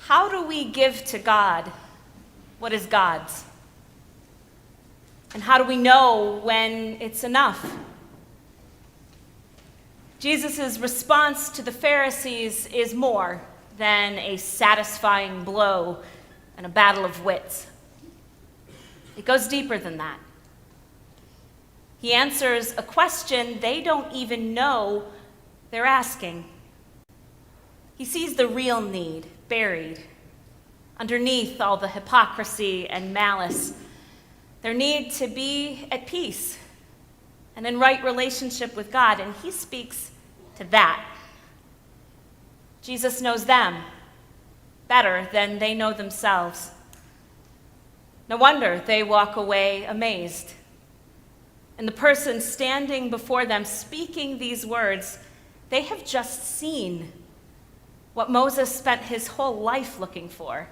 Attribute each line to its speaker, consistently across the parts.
Speaker 1: How do we give to God what is God's? And how do we know when it's enough? Jesus' response to the Pharisees is more than a satisfying blow and a battle of wits. It goes deeper than that. He answers a question they don't even know they're asking. He sees the real need buried underneath all the hypocrisy and malice. Their need to be at peace and in right relationship with God, and he speaks to that. Jesus knows them better than they know themselves. No wonder they walk away amazed. And the person standing before them speaking these words, they have just seen what Moses spent his whole life looking for.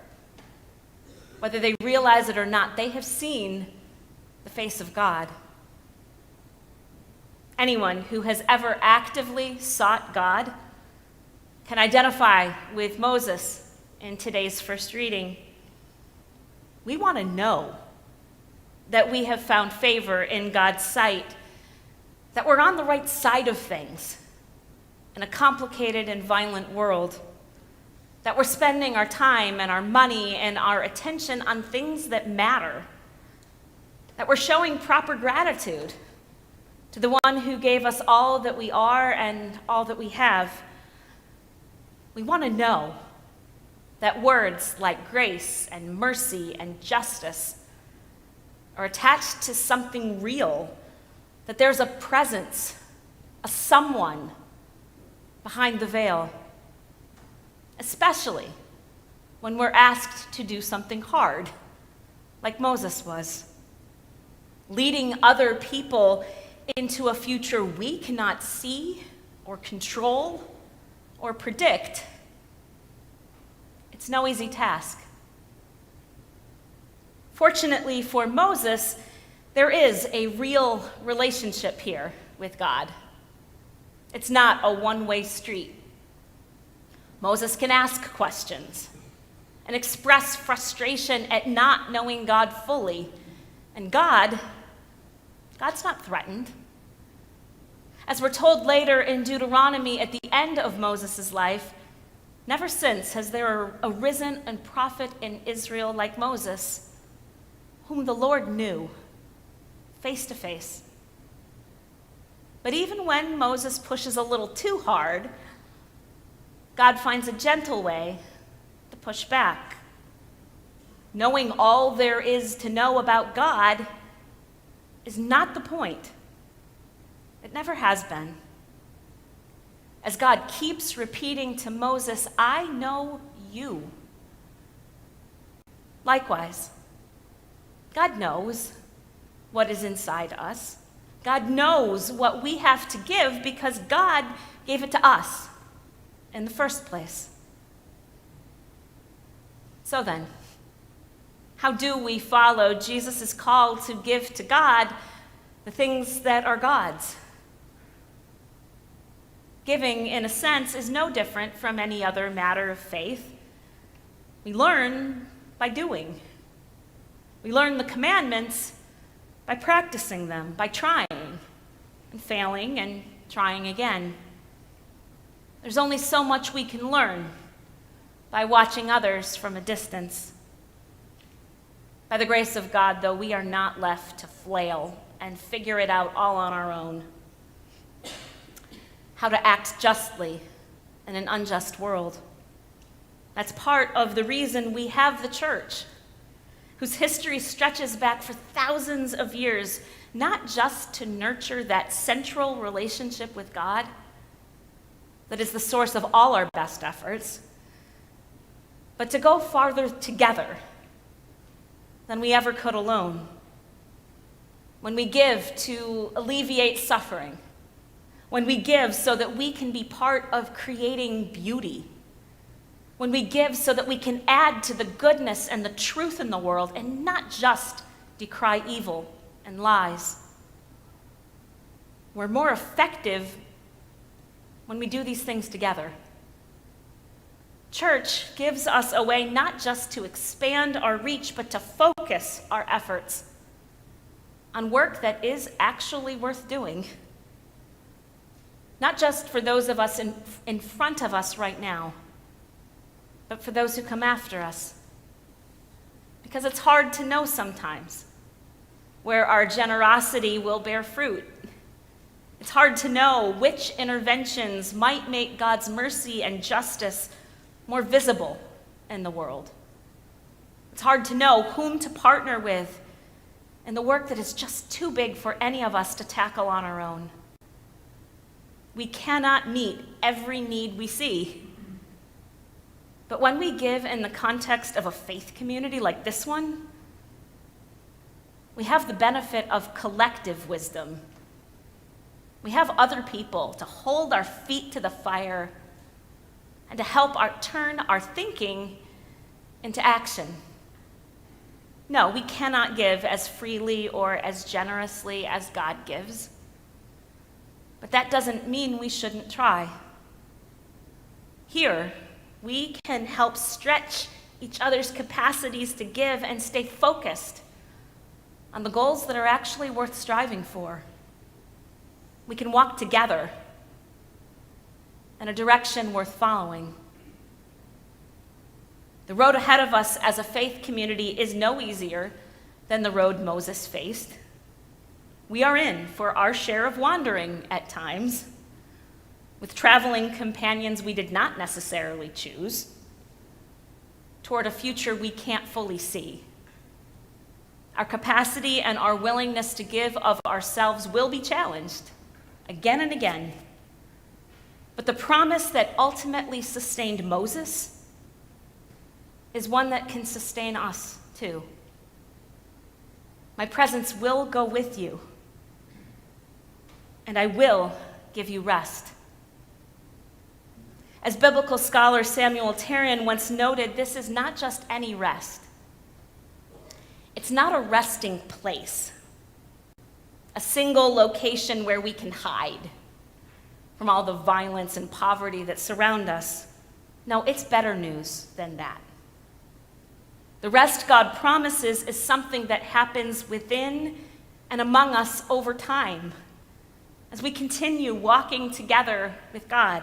Speaker 1: Whether they realize it or not, they have seen the face of God. Anyone who has ever actively sought God can identify with Moses in today's first reading. We want to know that we have found favor in God's sight, that we're on the right side of things in a complicated and violent world, that we're spending our time and our money and our attention on things that matter, that we're showing proper gratitude to the one who gave us all that we are and all that we have. We want to know that words like grace and mercy and justice are attached to something real, that there's a presence, a someone behind the veil, especially when we're asked to do something hard, like Moses was, leading other people into a future we cannot see or control or predict. It's no easy task. Fortunately for Moses, there is a real relationship here with God. It's not a one-way street. Moses can ask questions and express frustration at not knowing God fully. And God's not threatened. As we're told later in Deuteronomy at the end of Moses' life, never since has there arisen a prophet in Israel like Moses, whom the Lord knew face to face. But even when Moses pushes a little too hard, God finds a gentle way to push back. Knowing all there is to know about God is not the point. It never has been. As God keeps repeating to Moses, I know you. Likewise, God knows what is inside us. God knows what we have to give because God gave it to us in the first place. So then, how do we follow Jesus' call to give to God the things that are God's? Giving, in a sense, is no different from any other matter of faith. We learn by doing. We learn the commandments by practicing them, by trying and failing and trying again. There's only so much we can learn by watching others from a distance. By the grace of God, though, we are not left to flail and figure it out all on our own. How to act justly in an unjust world. That's part of the reason we have the church, whose history stretches back for thousands of years, not just to nurture that central relationship with God that is the source of all our best efforts, but to go farther together than we ever could alone. When we give to alleviate suffering, when we give so that we can be part of creating beauty, when we give so that we can add to the goodness and the truth in the world and not just decry evil and lies. We're more effective when we do these things together. Church gives us a way not just to expand our reach, but to focus our efforts on work that is actually worth doing. Not just for those of us in front of us right now, but for those who come after us. Because it's hard to know sometimes where our generosity will bear fruit. It's hard to know which interventions might make God's mercy and justice more visible in the world. It's hard to know whom to partner with in the work that is just too big for any of us to tackle on our own. We cannot meet every need we see. But when we give in the context of a faith community like this one, we have the benefit of collective wisdom. We have other people to hold our feet to the fire and to help turn our thinking into action. No, we cannot give as freely or as generously as God gives. But that doesn't mean we shouldn't try. Here, we can help stretch each other's capacities to give and stay focused on the goals that are actually worth striving for. We can walk together in a direction worth following. The road ahead of us as a faith community is no easier than the road Moses faced. We are in for our share of wandering at times, with traveling companions we did not necessarily choose, toward a future we can't fully see. Our capacity and our willingness to give of ourselves will be challenged again and again. But the promise that ultimately sustained Moses is one that can sustain us too. My presence will go with you, and I will give you rest. As biblical scholar Samuel Tarrian once noted, this is not just any rest. It's not a resting place, a single location where we can hide from all the violence and poverty that surround us. No, it's better news than that. The rest God promises is something that happens within and among us over time as we continue walking together with God.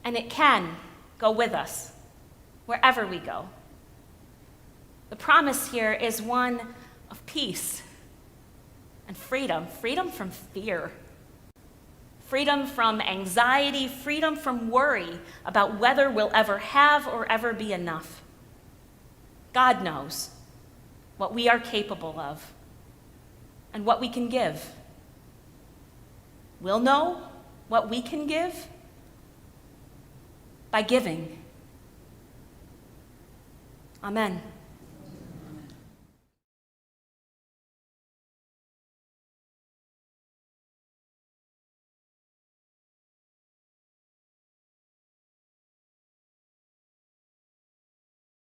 Speaker 1: And it can go with us wherever we go. The promise here is one of peace and freedom. Freedom from fear. Freedom from anxiety. Freedom from worry about whether we'll ever have or ever be enough. God knows what we are capable of and what we can give. We'll know what we can give by giving. Amen.